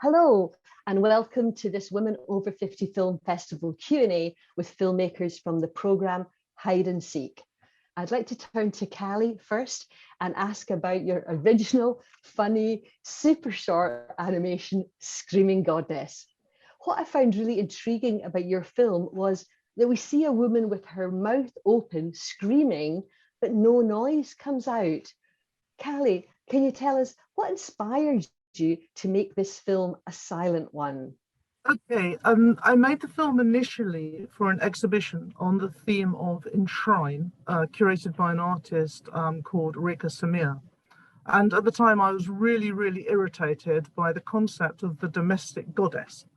Hello, and welcome to this Women Over 50 Film Festival Q&A with filmmakers from the programme Hide and Seek. I'd like to turn to Callie first and ask about your original, funny, super short animation, Screaming Goddess. What I found really intriguing about your film was that we see a woman with her mouth open, screaming, but no noise comes out. Callie, can you tell us what inspired you to make this film a silent one? Okay, I made the film initially for an exhibition on the theme of Enshrine, curated by an artist called Rika Samir. And at the time, I was really irritated by the concept of the domestic goddess.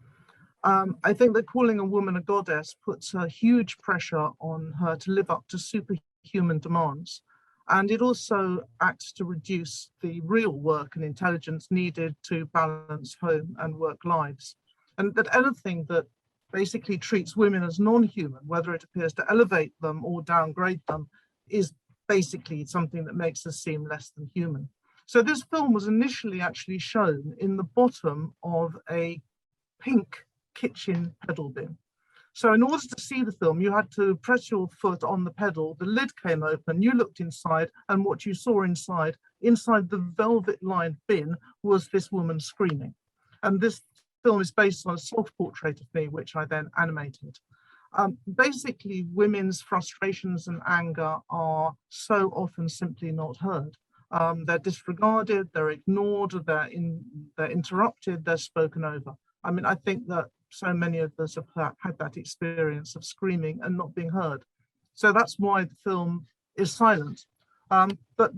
I think that calling a woman a goddess puts a huge pressure on her to live up to superhuman demands. And it also acts to reduce the real work and intelligence needed to balance home and work lives. And that anything that basically treats women as non-human, whether it appears to elevate them or downgrade them, is basically something that makes us seem less than human. So this film was initially actually shown in the bottom of a pink kitchen pedal bin. So in order to see the film, you had to press your foot on the pedal, the lid came open, you looked inside, and what you saw inside the velvet-lined bin was this woman screaming. And this film is based on a self-portrait of me, which I then animated. Basically, women's frustrations and anger are so often simply not heard. They're disregarded, they're ignored, they're interrupted, they're spoken over. I mean, I think that so many of us have had that experience of screaming and not being heard. So that's why the film is silent. But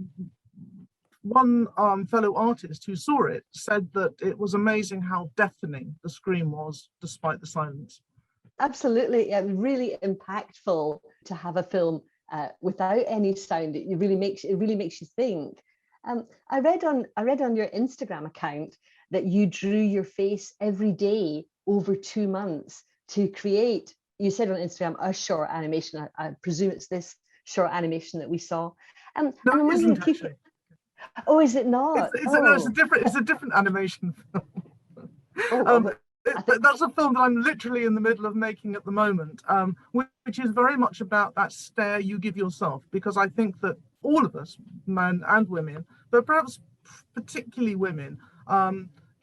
one fellow artist who saw it said that it was amazing how deafening the scream was despite the silence. Absolutely, yeah, really impactful to have a film without any sound. It really makes you think. I read on your Instagram account that you drew your face every day over 2 months to create, you said on Instagram, a short animation. I presume it's this short animation that we saw. No, it isn't actually. Oh, is it not? No, it's a different animation film. That's a film that I'm literally in the middle of making at the moment, which is very much about that stare you give yourself, because I think that all of us, men and women, but perhaps particularly women,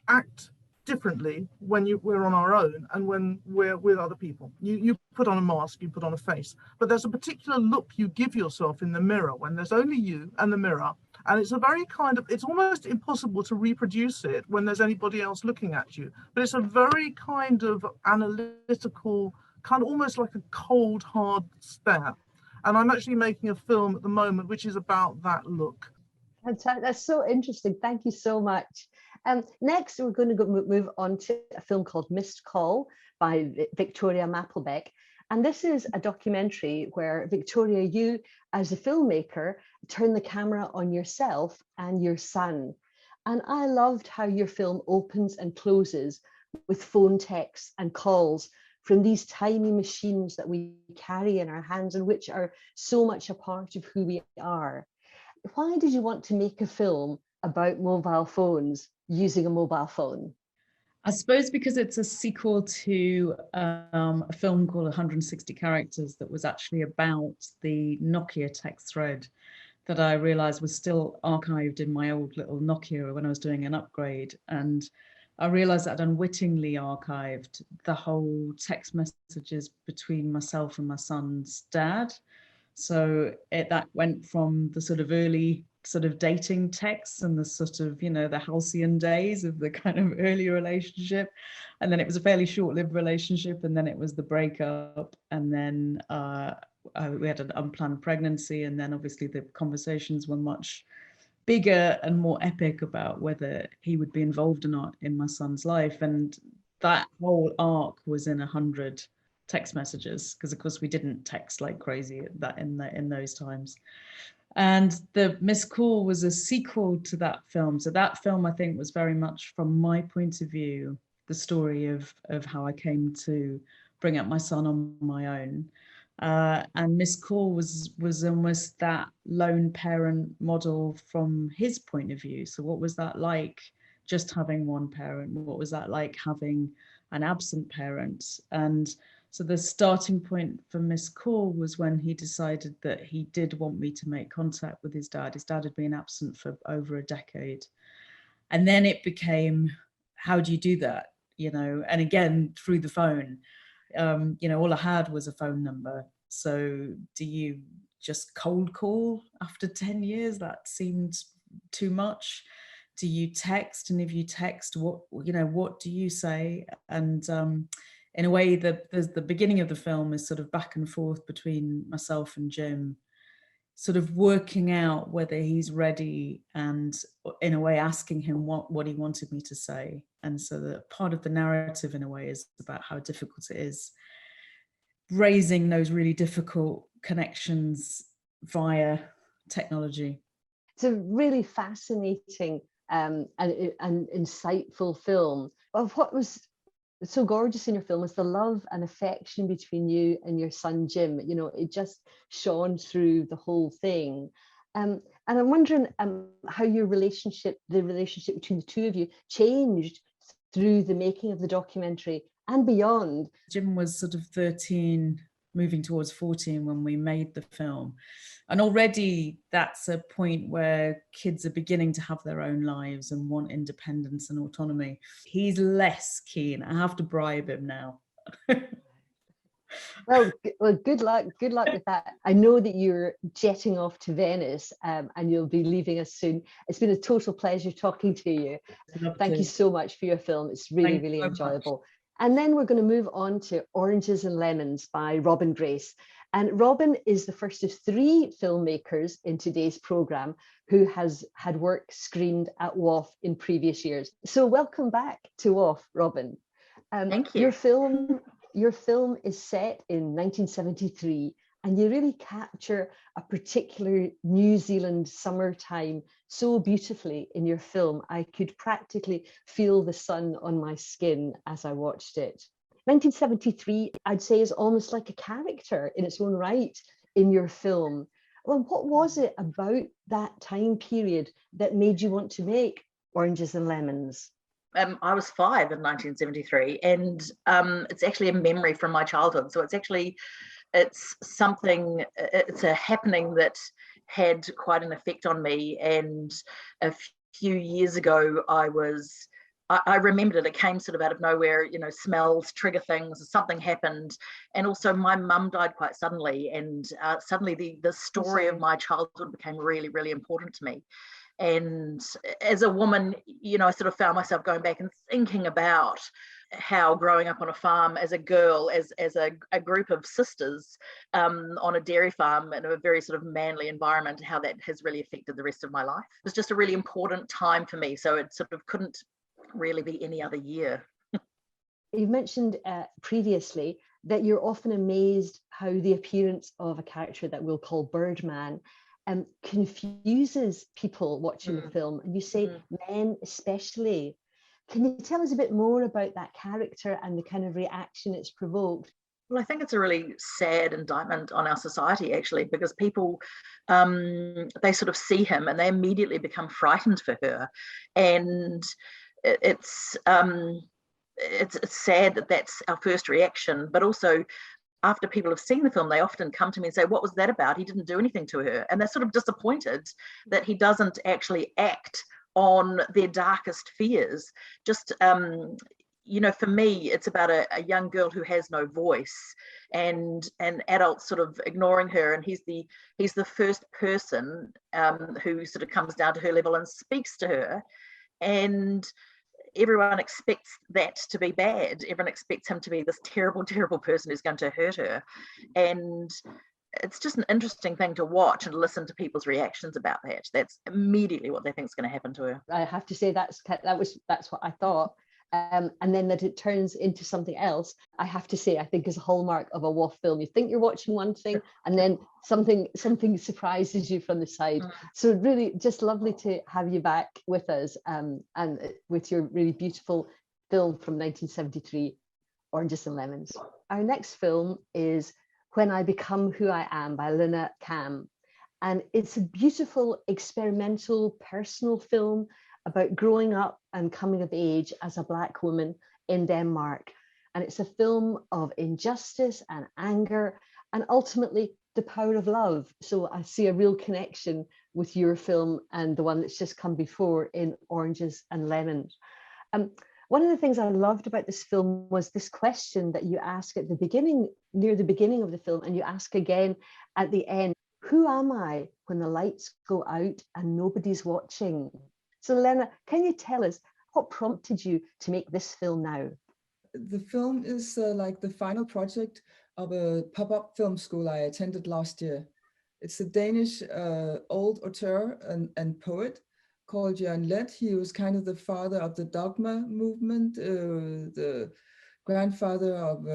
act differently when we're on our own and when we're with other people. You put on a mask, you put on a face, but there's a particular look you give yourself in the mirror when there's only you and the mirror. And it's a very it's almost impossible to reproduce it when there's anybody else looking at you. But it's a very kind of analytical, kind of almost like a cold, hard stare. And I'm actually making a film at the moment which is about that look. That's so interesting. Thank you so much. Next, we're going to move on to a film called Missed Call by Victoria Mapplebeck. And this is a documentary where, Victoria, you as a filmmaker turn the camera on yourself and your son. And I loved how your film opens and closes with phone texts and calls from these tiny machines that we carry in our hands and which are so much a part of who we are. Why did you want to make a film about mobile phones using a mobile phone? I suppose because it's a sequel to a film called 160 Characters that was actually about the Nokia text thread that I realized was still archived in my old little Nokia when I was doing an upgrade. And I realized that I'd unwittingly archived the whole text messages between myself and my son's dad. So that went from the sort of early sort of dating texts and the sort of, the halcyon days of the kind of early relationship. And then it was a fairly short-lived relationship. And then it was the breakup. And then we had an unplanned pregnancy. And then obviously the conversations were much bigger and more epic about whether he would be involved or not in my son's life. And that whole arc was in 100 text messages, because of course we didn't text like crazy in those times. And the Missed Call was a sequel to that film. So that film, I think, was very much, from my point of view, the story of how I came to bring up my son on my own. And Missed Call was almost that lone parent model from his point of view. So what was that like just having one parent? What was that like, having an absent parent? And so the starting point for Miss Call was when he decided that he did want me to make contact with his dad. His dad had been absent for over a decade. And then it became, how do you do that? You know, and again, through the phone, you know, all I had was a phone number. So do you just cold call after 10 years? That seemed too much. Do you text? And if you text, what, you know, what do you say? And in a way, the beginning of the film is sort of back and forth between myself and Jim, sort of working out whether he's ready, and in a way asking him what he wanted me to say. And so that part of the narrative in a way is about how difficult it is raising those really difficult connections via technology. It's a really fascinating and insightful film. Of what was so gorgeous in your film is the love and affection between you and your son Jim. You know, it just shone through the whole thing. And I'm wondering how your relationship, the relationship between the two of you, changed through the making of the documentary and beyond. Jim was sort of 13, moving towards 14 when we made the film. And already that's a point where kids are beginning to have their own lives and want independence and autonomy. He's less keen. I have to bribe him now. Well, good luck with that. I know that you're jetting off to Venice and you'll be leaving us soon. It's been a total pleasure talking to you. Thank you so much for your film. It's really, really enjoyable. And then we're going to move on to Oranges and Lemons by Robyn Grace. And Robyn is the first of 3 filmmakers in today's programme who has had work screened at WOFF in previous years. So welcome back to WOFF, Robyn. Thank you. Your film is set in 1973, and you really capture a particular New Zealand summertime so beautifully in your film. I could practically feel the sun on my skin as I watched it. 1973, I'd say, is almost like a character in its own right in your film. Well, what was it about that time period that made you want to make Oranges and Lemons? I was 5 in 1973, and it's actually a memory from my childhood. So it's a happening that had quite an effect on me. And a few years ago, I remembered it. It came sort of out of nowhere, you know, smells trigger things, something happened. And also my mum died quite suddenly. And suddenly the story of my childhood became really, really important to me. And as a woman, you know, I sort of found myself going back and thinking about how growing up on a farm as a girl, as a group of sisters on a dairy farm in a very sort of manly environment, how that has really affected the rest of my life. It was just a really important time for me. So it sort of couldn't really be any other year. You mentioned previously that you're often amazed how the appearance of a character that we'll call Birdman confuses people watching the film, and you say men especially. Can you tell us a bit more about that character and the kind of reaction it's provoked? Well, I think it's a really sad indictment on our society, actually, because people, they sort of see him and they immediately become frightened for her. And it's sad that that's our first reaction, but also after people have seen the film, they often come to me and say, what was that about? He didn't do anything to her. And they're sort of disappointed that he doesn't actually act on their darkest fears. Just, you know, for me, it's about a young girl who has no voice and adults sort of ignoring her. And he's the first person who sort of comes down to her level and speaks to her. And everyone expects that to be bad. Everyone expects him to be this terrible, terrible person who's going to hurt her. And it's just an interesting thing to watch and listen to people's reactions about that. That's immediately what they think is going to happen to her. I have to say that's what I thought. And then that it turns into something else, I have to say, I think is a hallmark of a WOFF film. You think you're watching one thing and then something surprises you from the side. So really just lovely to have you back with us and with your really beautiful film from 1973, Oranges and Lemons. Our next film is When I Become Who I Am by Lene Kamm. And it's a beautiful experimental personal film about growing up and coming of age as a Black woman in Denmark. And it's a film of injustice and anger and ultimately the power of love. So I see a real connection with your film and the one that's just come before in Oranges and Lemons. One of the things I loved about this film was this question that you ask at the beginning, near the beginning of the film, and you ask again at the end, who am I when the lights go out and nobody's watching? So Lene, can you tell us what prompted you to make this film now? The film is like the final project of a pop-up film school I attended last year. It's a Danish old auteur and poet called Yang Chen. He was kind of the father of the dogma movement, the grandfather of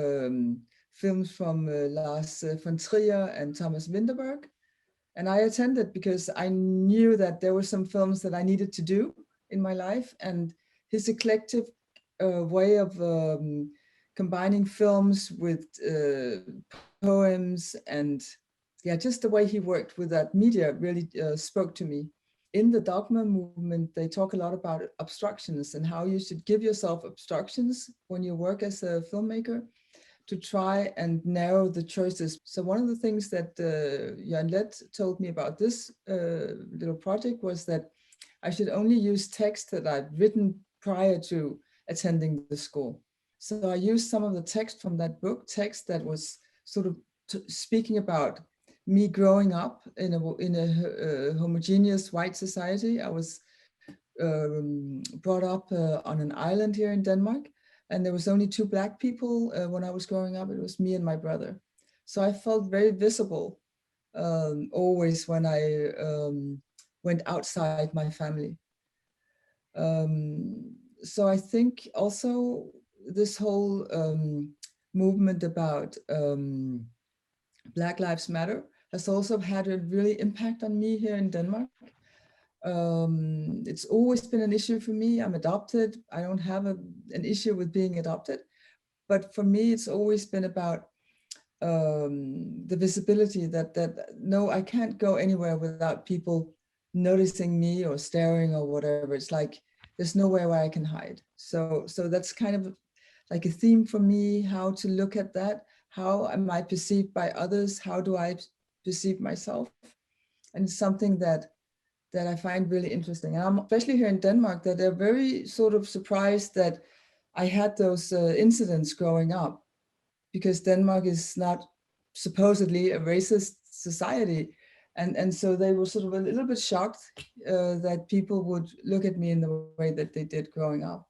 films from Lars von Trier and Thomas Vinterberg. And I attended because I knew that there were some films that I needed to do in my life, and his eclectic way of combining films with poems and just the way he worked with that media really spoke to me. In the dogma movement, they talk a lot about obstructions and how you should give yourself obstructions when you work as a filmmaker to try and narrow the choices. So one of the things that Yang Chen told me about this little project was that I should only use text that I'd written prior to attending the school. So I used some of the text from that book, text that was sort of speaking about me growing up in a homogeneous white society. I was brought up on an island here in Denmark, and there was only 2 Black people when I was growing up. It was me and my brother. So I felt very visible always when I went outside my family. So I think also this whole movement about Black Lives Matter has also had a really impact on me here in Denmark. It's always been an issue for me. I'm adopted. I don't have an issue with being adopted. But for me, it's always been about the visibility that no, I can't go anywhere without people noticing me or staring or whatever. It's like, there's nowhere where I can hide. So that's kind of like a theme for me, how to look at that. How am I perceived by others? How do I perceive myself? And it's something that I find really interesting. And I'm especially here in Denmark, that they're very sort of surprised that I had those incidents growing up, because Denmark is not supposedly a racist society. And so they were sort of a little bit shocked that people would look at me in the way that they did growing up.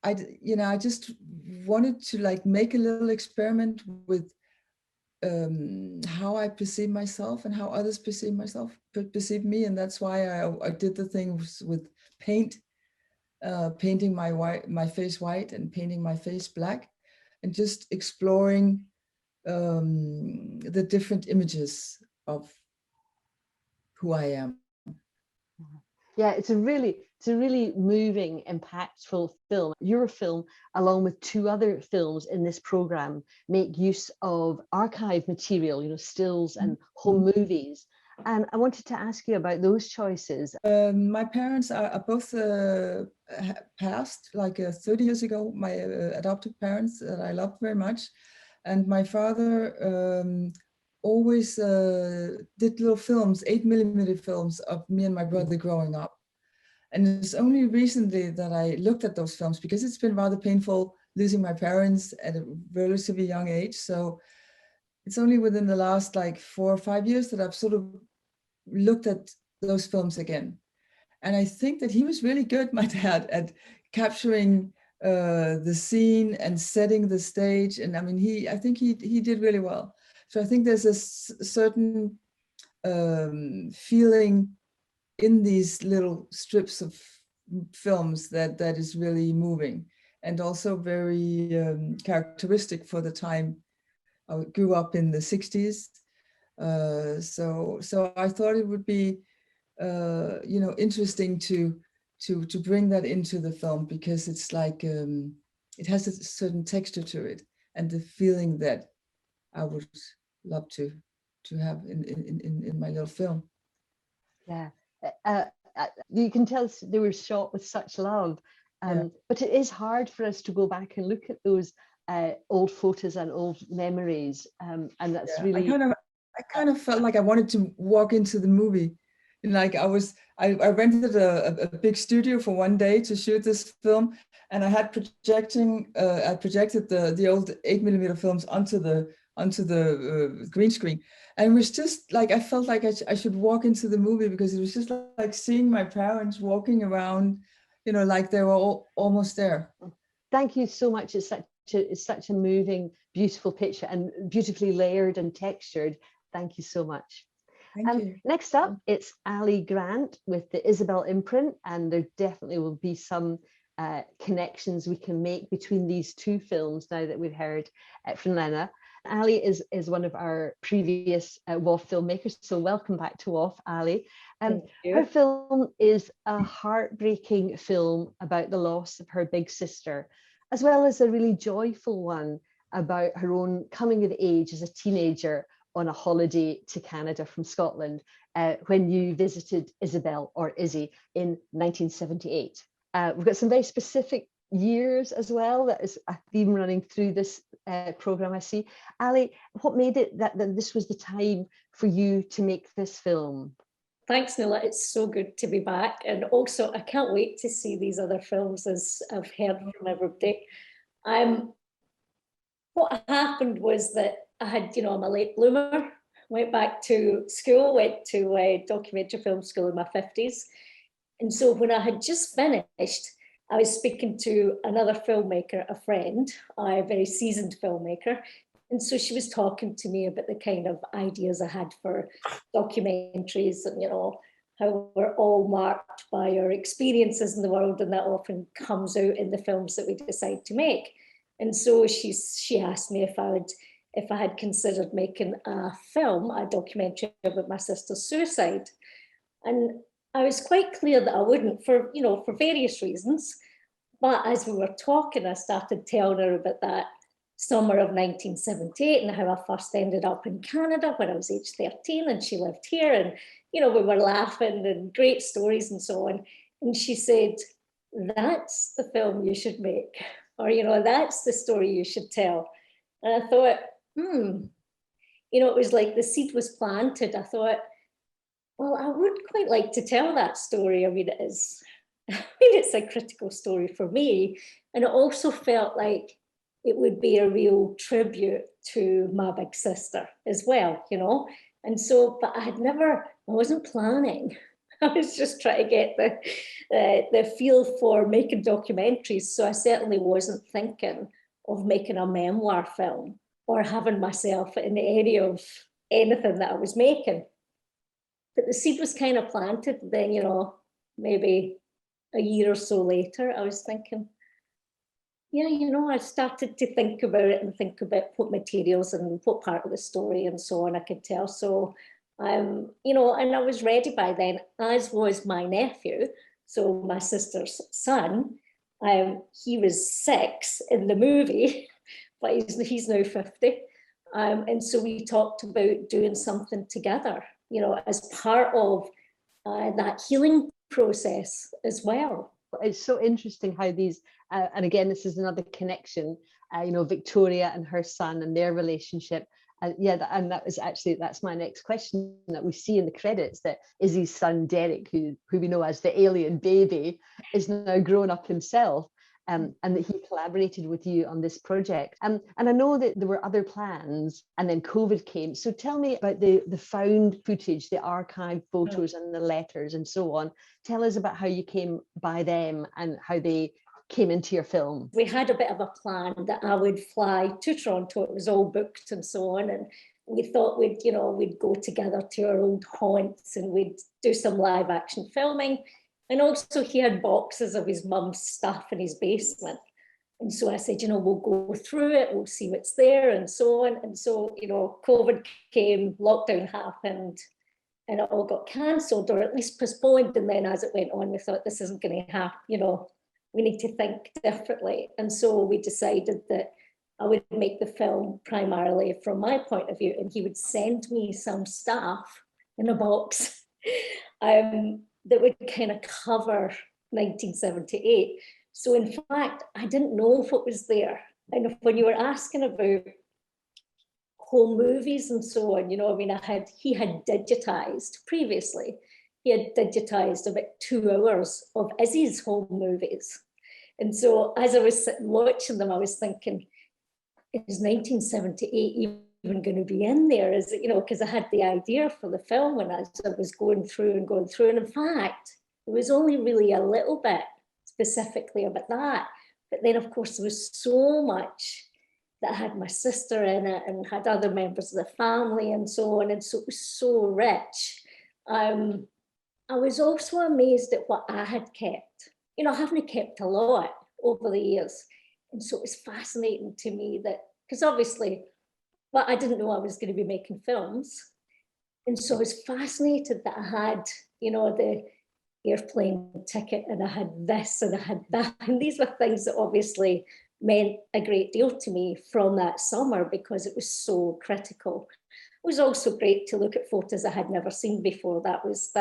I just wanted to like make a little experiment with how I perceive myself and how others perceive me. And that's why I did the things with paint, painting my face white and painting my face black, and just exploring the different images of who I am. Yeah, it's a really moving, impactful film. Your film, along with 2 other films in this program, make use of archive material, stills and home movies. And I wanted to ask you about those choices. My parents are both passed like 30 years ago, my adoptive parents that I loved very much. And my father always did little films, 8mm films of me and my brother growing up. And it's only recently that I looked at those films, because it's been rather painful losing my parents at a relatively young age. So it's only within the last like 4 or 5 years that I've sort of looked at those films again. And I think that he was really good, my dad, at capturing the scene and setting the stage. And I mean, I think he did really well. So I think there's a certain feeling in these little strips of films that is really moving, and also very characteristic for the time. I grew up in the 60s. So I thought it would be interesting to bring that into the film, because it's like it has a certain texture to it, and the feeling that I would love to have in my little film. Yeah. you can tell they were shot with such love. But it is hard for us to go back and look at those old photos and old memories, and that's really. I kind of felt like I wanted to walk into the movie. Like I rented a big studio for one day to shoot this film, and I had I projected the old 8mm films onto the green screen, and it was just like I felt like I should walk into the movie, because it was just like seeing my parents walking around, like they were all almost there. Thank you so much. It's such a moving, beautiful picture, and beautifully layered and textured. Thank you so much. Thank you. Next up, it's Ali Grant with the Isobel imprint, and there definitely will be some connections we can make between these two films now that we've heard from Lene. Ali is one of our previous WOFF filmmakers, so welcome back to WOFF, Ali. Her film is a heartbreaking film about the loss of her big sister, as well as a really joyful one about her own coming of age as a teenager on a holiday to Canada from Scotland when you visited Isobel, or Izzy, in 1978. We've got some very specific years as well. That is a theme running through this program, I see. Ali, what made it that this was the time for you to make this film? Thanks, Nuala. It's so good to be back. And also, I can't wait to see these other films, as I've heard from everybody. What happened was that I had, I'm a late bloomer, went back to school, went to a documentary film school in my 50s. And so when I had just finished, I was speaking to another filmmaker, a friend, a very seasoned filmmaker. And so she was talking to me about the kind of ideas I had for documentaries, and, how we're all marked by our experiences in the world, and that often comes out in the films that we decide to make. And so she asked me if I had considered making a film, a documentary about my sister's suicide. And I was quite clear that I wouldn't, for various reasons. But as we were talking, I started telling her about that summer of 1978 and how I first ended up in Canada when I was age 13, and she lived here, and we were laughing and great stories and so on. And she said, "That's the film you should make," or "That's the story you should tell." And I thought, it was like the seed was planted. I thought, well, I would quite like to tell that story. It's a critical story for me. And it also felt like it would be a real tribute to my big sister as well, And so, but I wasn't planning. I was just trying to get the feel for making documentaries. So I certainly wasn't thinking of making a memoir film or having myself in any of anything that I was making. But the seed was kind of planted. Then, maybe a year or so later, I was thinking, I started to think about it and think about what materials and what part of the story and so on I could tell. So, and I was ready by then, as was my nephew. So my sister's son, he was 6 in the movie, but he's now 50. And so we talked about doing something together, as part of that healing process as well. It's so interesting how these, and again, this is another connection, Victoria and her son and their relationship. And that's my next question, that we see in the credits that Izzy's son, Derek, who we know as the alien baby, is now grown up himself. And that he collaborated with you on this project. And I know that there were other plans, and then COVID came. So tell me about the found footage, the archived photos and the letters and so on. Tell us about how you came by them and how they came into your film. We had a bit of a plan that I would fly to Toronto. It was all booked and so on. And we thought we'd go together to our old haunts and we'd do some live action filming. And also he had boxes of his mum's stuff in his basement. And so I said, we'll go through it, we'll see what's there and so on. And so, COVID came, lockdown happened, and it all got cancelled or at least postponed. And then as it went on, we thought this isn't going to happen, we need to think differently. And so we decided that I would make the film primarily from my point of view, and he would send me some stuff in a box. that would kind of cover 1978. So in fact, I didn't know what was there. And when you were asking about home movies and so on, you know, I mean, he had digitized previously. He had digitized about 2 hours of Izzy's home movies. And so as I was sitting watching them, I was thinking, is 1978 even going to be in there? Is it, you know, because I had the idea for the film and as I was going through. And in fact, there was only really a little bit specifically about that. But then, of course, there was so much that had my sister in it and had other members of the family and so on. And so it was so rich. I was also amazed at what I had kept. You know, I haven't kept a lot over the years. And so it was fascinating to me that, because obviously, well, I didn't know I was going to be making films. And so I was fascinated that I had, you know, the airplane ticket and I had this and I had that. And these were things that obviously meant a great deal to me from that summer because it was so critical. It was also great to look at photos I had never seen before. That was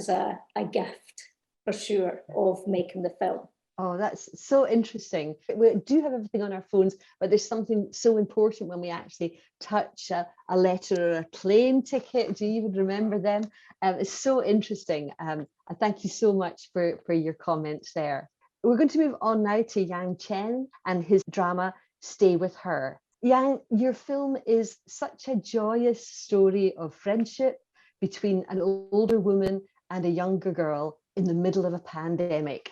a gift for sure of making the film. Oh, that's so interesting. We do have everything on our phones, but there's something so important when we actually touch a letter or a plane ticket. Do you even remember them? It's so interesting. I thank you so much for your comments there. We're going to move on now to Yang Chen and his drama, Stay With Her. Yang, your film is such a joyous story of friendship between an older woman and a younger girl in the middle of a pandemic.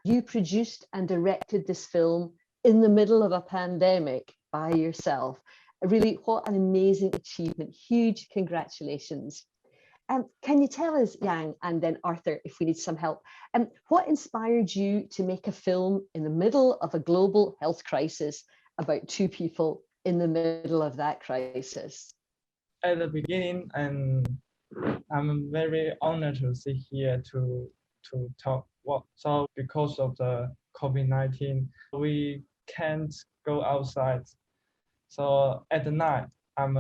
You produced and directed this film in the middle of a pandemic by yourself. Really, what an amazing achievement. Huge congratulations. Can you tell us, Yang, and then Arthur, if we need some help, what inspired you to make a film in the middle of a global health crisis about 2 people in the middle of that crisis? At the beginning, I'm very honored to sit here to talk. So because of the COVID-19, we can't go outside. So at the night, I'm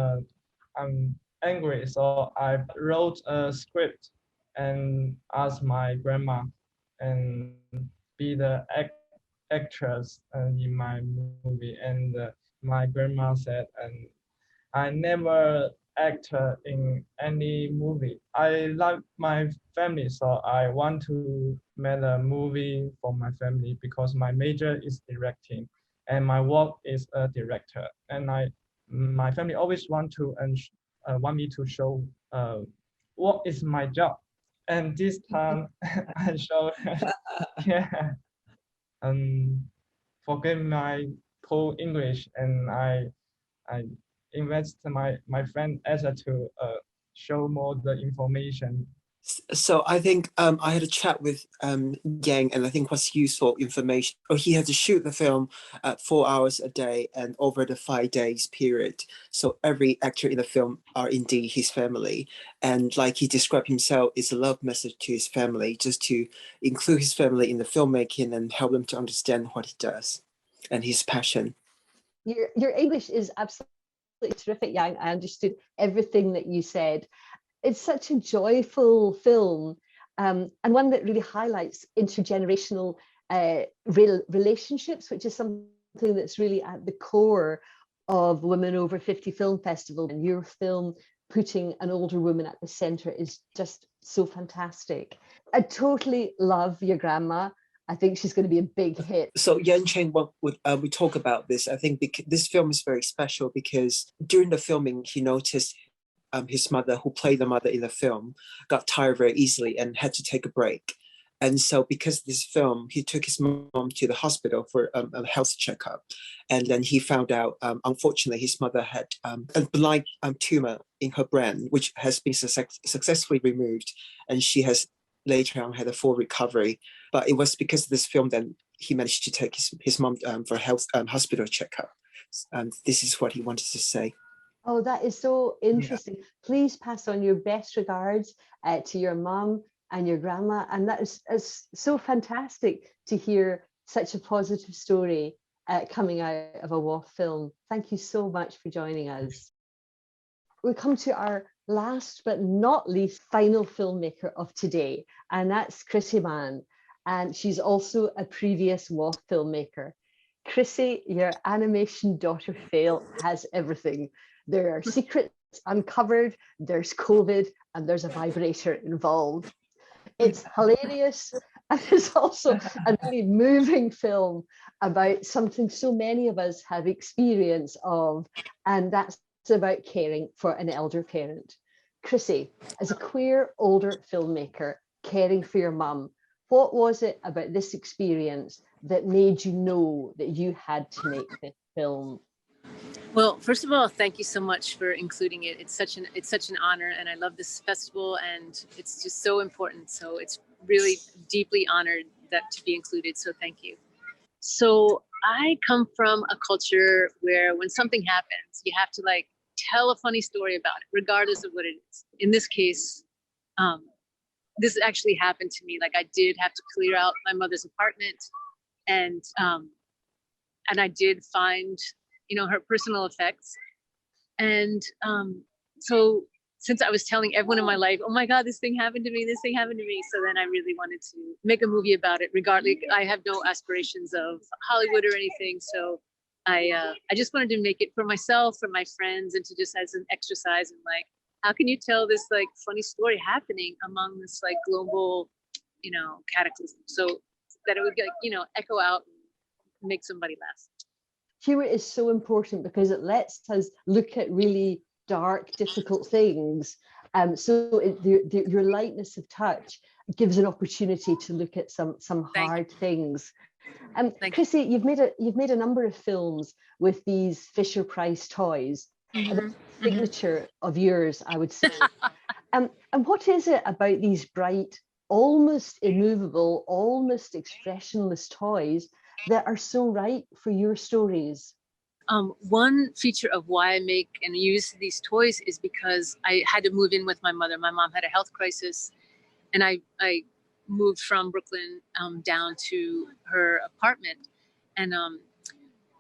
angry. So I wrote a script and asked my grandma and be the actress in my movie. And my grandma said, and I never acted in any movie. I like my family, so I want to make a movie for my family because my major is directing and my work is a director. And my family always want me to show what is my job. And this time I show, yeah, forget my poor English, and I invest my friend Asa to show more the information. So I think I had a chat with Yang, and I think what's useful information. He had to shoot the film 4 hours a day and over the 5 days period. So every actor in the film are indeed his family. And like he described himself, it's a love message to his family, just to include his family in the filmmaking and help them to understand what he does and his passion. Your English is absolutely terrific, Yang. I understood everything that you said. It's such a joyful film, and one that really highlights intergenerational relationships, which is something that's really at the core of Women Over 50 Film Festival. And your film putting an older woman at the center is just so fantastic. I totally love your grandma. I think she's going to be a big hit. So Yang Chen, we talk about this. I think this film is very special because during the filming, he noticed his mother, who played the mother in the film, got tired very easily and had to take a break. And so because of this film, he took his mom to the hospital for a health checkup. And then he found out, unfortunately, his mother had a benign tumor in her brain, which has been successfully removed. And she has later on had a full recovery. But it was because of this film that he managed to take his mom for a hospital checkup. This is what he wanted to say. Oh, that is so interesting. Yeah. Please pass on your best regards to your mum and your grandma. And that is so fantastic to hear such a positive story coming out of a WOFF film. Thank you so much for joining us. We come to our last but not least, final filmmaker of today, and that's Krissy Mann. And she's also a previous WOFFF filmmaker. Krissy, your animation daughter fail has everything. There are secrets uncovered, there's COVID, and there's a vibrator involved. It's hilarious, and it's also a really moving film about something so many of us have experience of, and that's about caring for an elder parent. Krissy, as a queer older filmmaker caring for your mum, what was it about this experience that made you know that you had to make this film? Well, first of all, thank you so much for including it. It's such an honor, and I love this festival, and it's just so important. So it's really deeply honored that to be included. So thank you. So I come from a culture where when something happens, you have to like tell a funny story about it, regardless of what it is. In this case, this actually happened to me. Like I did have to clear out my mother's apartment, and I did find, you know, her personal effects. And so since I was telling everyone in my life, oh my God, this thing happened to me, this thing happened to me. So then I really wanted to make a movie about it. Regardless, I have no aspirations of Hollywood or anything. So I just wanted to make it for myself, for my friends, and to just as an exercise in like, how can you tell this like funny story happening among this like global, you know, cataclysm? So that it would like, you know, echo out and make somebody laugh. Humor is so important because it lets us look at really dark, difficult things. Your lightness of touch gives an opportunity to look at some hard things. Krissy, you've made a number of films with these Fisher-Price toys. Mm-hmm. A signature of yours, I would say. And what is it about these bright, almost immovable, almost expressionless toys that are so right for your stories? One feature of why I make and use these toys is because I had to move in with my mother. My mom had a health crisis, and I moved from Brooklyn down to her apartment. And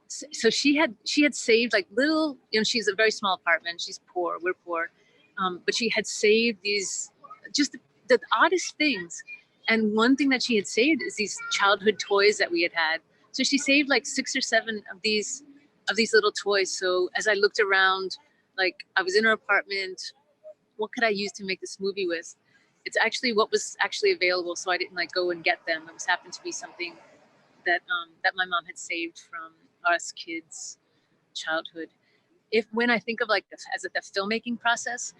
so she had saved like little, you know, she's a very small apartment. She's poor, we're poor. But she had saved these, just the oddest things. And one thing that she had saved is these childhood toys that we had. So she saved like 6 or 7 of these little toys. So as I looked around, like I was in her apartment, what could I use to make this movie with? It's actually what was actually available. So I didn't like go and get them. It was happened to be something that my mom had saved from us kids' childhood. When I think of like the filmmaking process,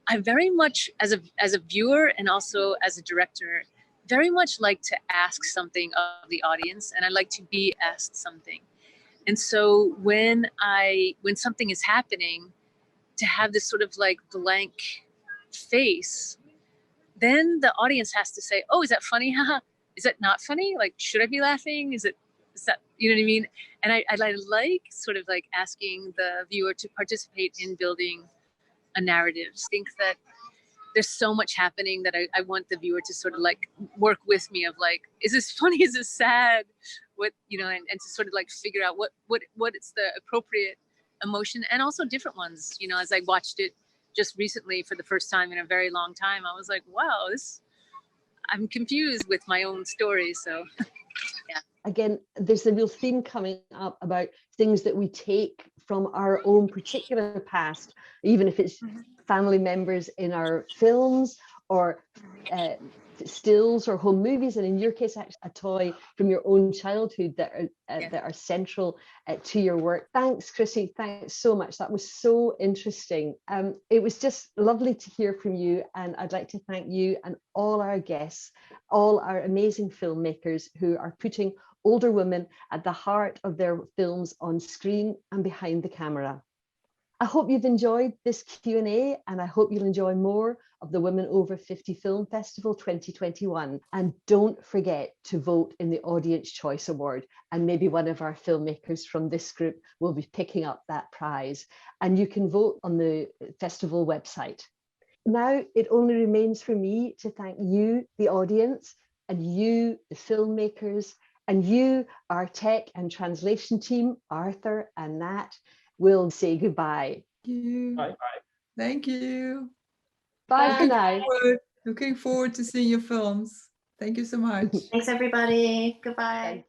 I very much as a viewer and also as a director, very much like to ask something of the audience, and I like to be asked something. And so when something is happening, to have this sort of like blank face, then the audience has to say, oh, is that funny? Haha. Is that not funny? Like, should I be laughing? Is that, you know what I mean? And I like sort of like asking the viewer to participate in building a narrative. I think that there's so much happening that I want the viewer to sort of like work with me of like, is this funny? Is this sad? What, you know, and to sort of like figure out what is the appropriate emotion, and also different ones. You know, as I watched it just recently for the first time in a very long time, I was like, wow, I'm confused with my own story. So yeah. Again, there's a real theme coming up about things that we take from our own particular past, even if it's family members in our films or stills or home movies, and in your case, actually a toy from your own childhood that are central to your work. Thanks, Krissy. Thanks so much. That was so interesting. It was just lovely to hear from you, and I'd like to thank you and all our guests, all our amazing filmmakers who are putting older women at the heart of their films on screen and behind the camera. I hope you've enjoyed this Q&A, and I hope you'll enjoy more of the Women Over 50 Film Festival 2021. And don't forget to vote in the Audience Choice Award, and maybe one of our filmmakers from this group will be picking up that prize. And you can vote on the festival website. Now it only remains for me to thank you, the audience, and you, the filmmakers, and you, our tech and translation team, Arthur and Nat. We'll say goodbye. Thank you. Bye bye. Thank you. Bye for now. Looking forward to seeing your films. Thank you so much. Thanks, everybody. Goodbye.